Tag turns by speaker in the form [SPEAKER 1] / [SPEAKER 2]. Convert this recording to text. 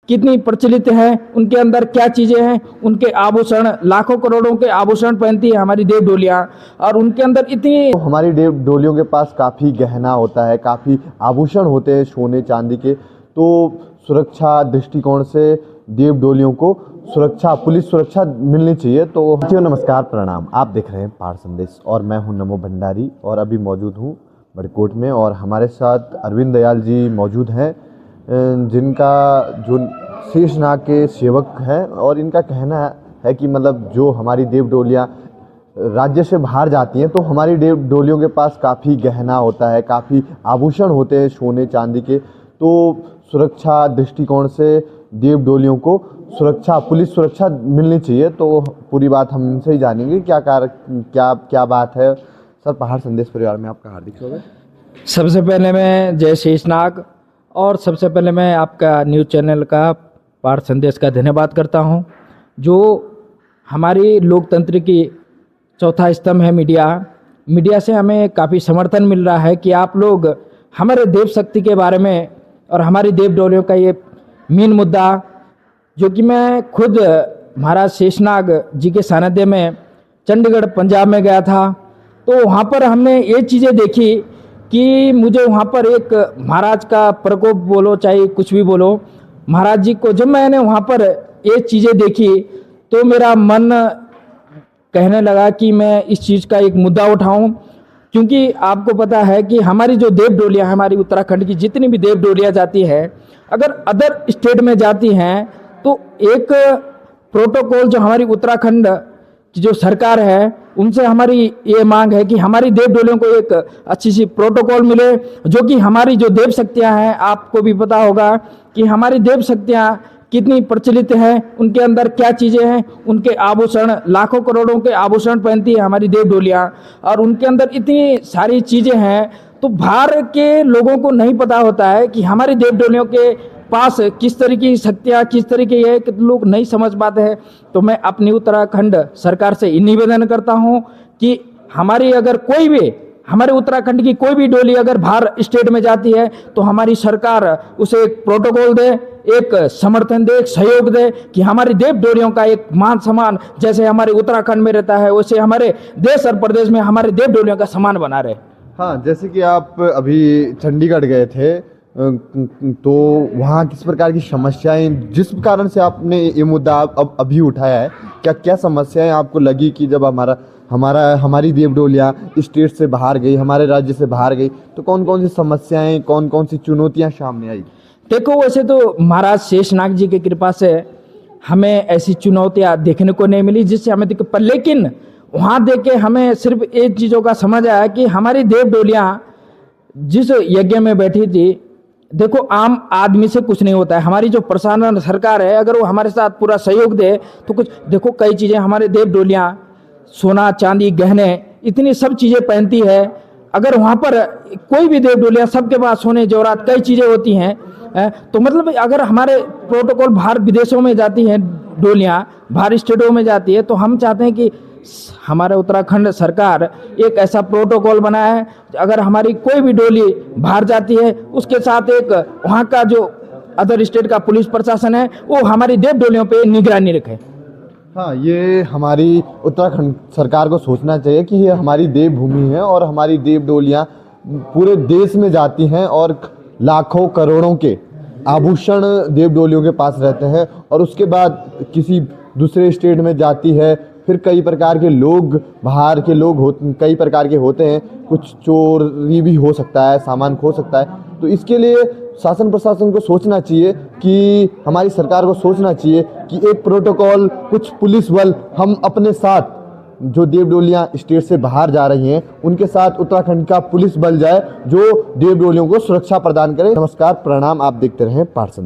[SPEAKER 1] कितनी प्रचलित है, उनके अंदर क्या चीजें हैं, उनके आभूषण, लाखों करोड़ों के आभूषण पहनती है हमारी देव डोलियां। और उनके अंदर इतनी
[SPEAKER 2] हमारी देव डोलियों के पास काफ़ी गहना होता है, काफ़ी आभूषण होते हैं सोने चांदी के। तो सुरक्षा दृष्टिकोण से देव डोलियों को सुरक्षा, पुलिस सुरक्षा मिलनी चाहिए। तो नमस्कार, प्रणाम। आप देख रहे हैं पहाड़ संदेश और मैं हूं नमो भंडारी और अभी मौजूद हूं बड़कोट में। और हमारे साथ अरविंद दयाल जी मौजूद हैं, जिनका जो शेषनाग के सेवक हैं। और इनका कहना है कि मतलब जो हमारी देव डोलियाँ राज्य से बाहर जाती हैं तो हमारी देव डोलियों के पास काफ़ी गहना होता है, काफ़ी आभूषण होते हैं सोने चांदी के। तो सुरक्षा दृष्टिकोण से देव डोलियों को सुरक्षा, पुलिस सुरक्षा मिलनी चाहिए। तो पूरी बात हम इनसे ही जानेंगे, क्या बात है। सर, पहाड़ संदेश परिवार में आपका हार्दिक स्वागत।
[SPEAKER 1] सबसे पहले मैं जय शेषनाग और सबसे पहले मैं आपका न्यूज़ चैनल का पहाड़ संदेश का धन्यवाद करता हूं, जो हमारी लोकतंत्र की चौथा स्तंभ है मीडिया से हमें काफ़ी समर्थन मिल रहा है कि आप लोग हमारे देव शक्ति के बारे में और हमारी देव डोलियों का ये मेन मुद्दा, जो कि मैं खुद महाराज शेषनाग जी के सानिध्य में चंडीगढ़ पंजाब में गया था, तो वहाँ पर हमने ये चीज़ें देखी कि मुझे वहाँ पर एक महाराज का प्रकोप बोलो चाहे कुछ भी बोलो, महाराज जी को जब मैंने वहाँ पर ये चीज़ें देखी तो मेरा मन कहने लगा कि मैं इस चीज़ का एक मुद्दा उठाऊं। क्योंकि आपको पता है कि हमारी जो देव डोलियाँ, हमारी उत्तराखंड की जितनी भी देव डोलियाँ जाती है, अगर अदर स्टेट में जाती हैं तो एक प्रोटोकॉल जो हमारी उत्तराखंड की जो सरकार है उनसे हमारी ये मांग है कि हमारी देव डोलियों को एक अच्छी सी प्रोटोकॉल मिले, जो कि हमारी जो देव शक्तियाँ हैं, आपको भी पता होगा कि हमारी देव शक्तियाँ कितनी प्रचलित है, उनके अंदर क्या चीज़ें हैं, उनके आभूषण, लाखों करोड़ों के आभूषण पहनती है हमारी देव डोलियाँ। और उनके अंदर इतनी सारी चीज़ें हैं, तो बाहर के लोगों को नहीं पता होता है कि हमारी देव डोलियों के पास किस तरह की शक्तियाँ, किस तरह की है, कि लोग नहीं समझ पाते हैं। तो मैं अपनी उत्तराखंड सरकार से निवेदन करता हूँ कि हमारी अगर कोई भी, हमारे उत्तराखंड की कोई भी डोली अगर बाहर स्टेट में जाती है तो हमारी सरकार उसे एक प्रोटोकॉल दे, एक समर्थन दे, एक सहयोग दे कि हमारी देव डोलियों का एक मान सम्मान जैसे हमारे उत्तराखंड में रहता है, वैसे हमारे देश और प्रदेश में हमारे देव डोलियों का सम्मान बना रहे।
[SPEAKER 2] हाँ, जैसे कि आप अभी चंडीगढ़ गए थे, तो वहाँ किस प्रकार की समस्याएं, जिस कारण से आपने ये मुद्दा अब अभी उठाया है, क्या समस्याएं आपको लगी कि जब हमारी देव डोलियाँ स्टेट से बाहर गई, हमारे राज्य से बाहर गई, तो कौन कौन सी समस्याएं, कौन कौन सी चुनौतियां सामने आई?
[SPEAKER 1] देखो, वैसे तो महाराज शेषनाग जी की कृपा से हमें ऐसी चुनौतियां देखने को नहीं मिली जिससे हमें दिक्कत, पर लेकिन वहाँ देख के हमें सिर्फ एक चीज़ों का समझ आया कि हमारी देव डोलियाँ जिस यज्ञ में बैठी थी, देखो आम आदमी से कुछ नहीं होता है। हमारी जो प्रशासन सरकार है, अगर वो हमारे साथ पूरा सहयोग दे तो कुछ, देखो कई चीज़ें हमारे देव डोलियाँ सोना चांदी गहने इतनी सब चीज़ें पहनती है। अगर वहाँ पर कोई भी देव डोलियाँ, सबके पास सोने जवाहरात कई चीज़ें होती हैं, तो मतलब अगर हमारे प्रोटोकॉल बाहर विदेशों में जाती हैं डोलियाँ, बाहर स्टेटों में जाती है, तो हम चाहते हैं कि हमारे उत्तराखंड सरकार एक ऐसा प्रोटोकॉल बनाए, अगर हमारी कोई भी डोली बाहर जाती है उसके साथ एक वहाँ का जो अदर स्टेट का पुलिस प्रशासन है वो हमारी देव डोलियों पे निगरानी रखे।
[SPEAKER 2] हाँ, ये हमारी उत्तराखंड सरकार को सोचना चाहिए कि ये हमारी देव भूमि है और हमारी देव डोलियाँ पूरे देश में जाती हैं और लाखों करोड़ों के आभूषण देव डोलियों के पास रहते हैं, और उसके बाद किसी दूसरे स्टेट में जाती है। फिर कई प्रकार के लोग, बाहर के लोग कई प्रकार के होते हैं, कुछ चोरी भी हो सकता है, सामान खो सकता है। तो इसके लिए शासन प्रशासन को सोचना चाहिए कि हमारी सरकार को सोचना चाहिए कि एक प्रोटोकॉल, कुछ पुलिस बल हम अपने साथ, जो देव डोलियाँ स्टेट से बाहर जा रही हैं उनके साथ उत्तराखंड का पुलिस बल जाए, जो देव डोलियों को सुरक्षा प्रदान करे। नमस्कार, प्रणाम। आप देखते रहें पहाड़ संदेश।